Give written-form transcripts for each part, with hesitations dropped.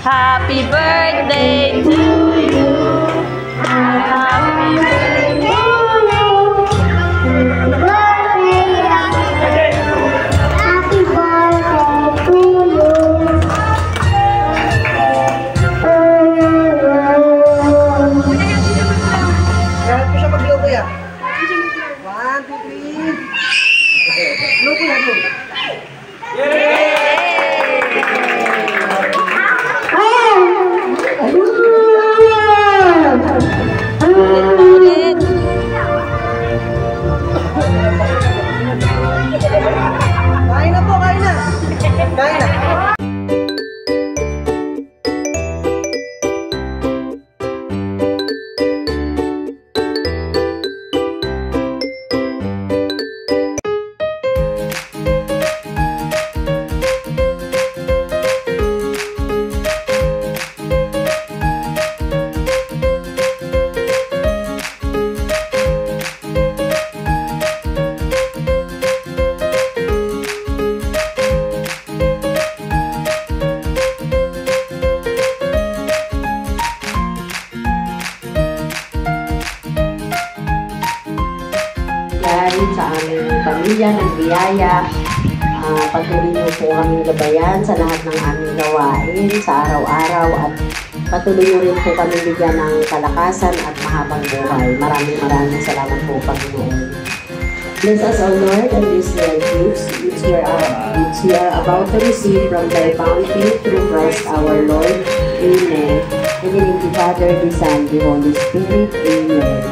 Happy birthday to you. Happy birthday to you. Happy birthday to you. Lahat ko siya mag-blow kuya. 1, 2, 3. Blow kuya, blow. Kain na po, kain na. Kain na. Sa aming pamilya, ng biyaya, patuloy niyo po kaming gabayan sa lahat ng aming gawain sa araw-araw at patuloy niyo rin po kami bigyan ng kalakasan at mahabang buhay. Maraming salamat po, Panginoon. Bless us, O Lord, and these gifts which we are about to receive from thy bounty through Christ our Lord. Amen. In the name of the Father, the Son, the Holy Spirit. Amen.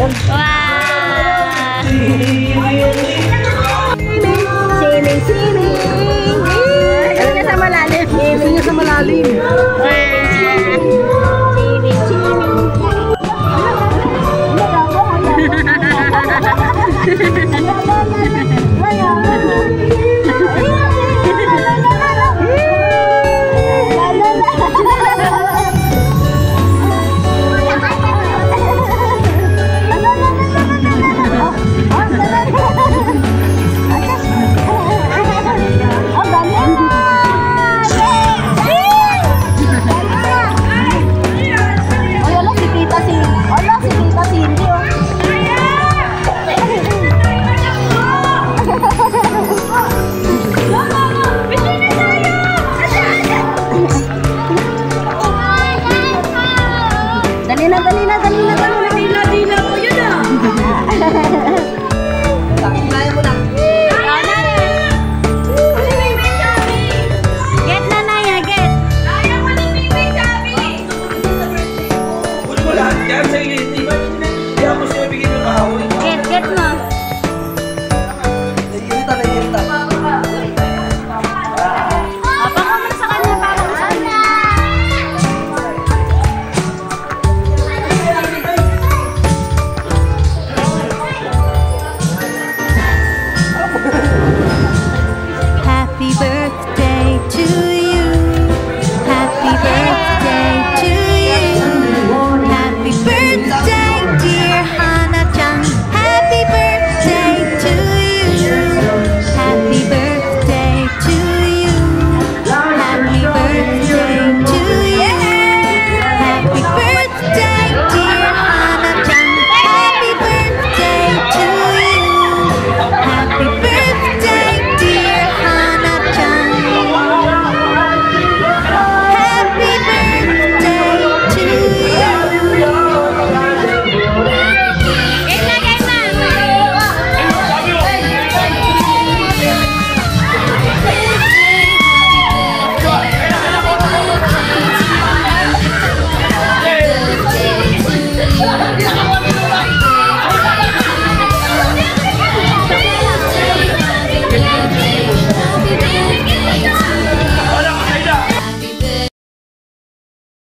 Wow! Swimming! Ano nga sa malalim? Ano nga sa malalim? Swimming!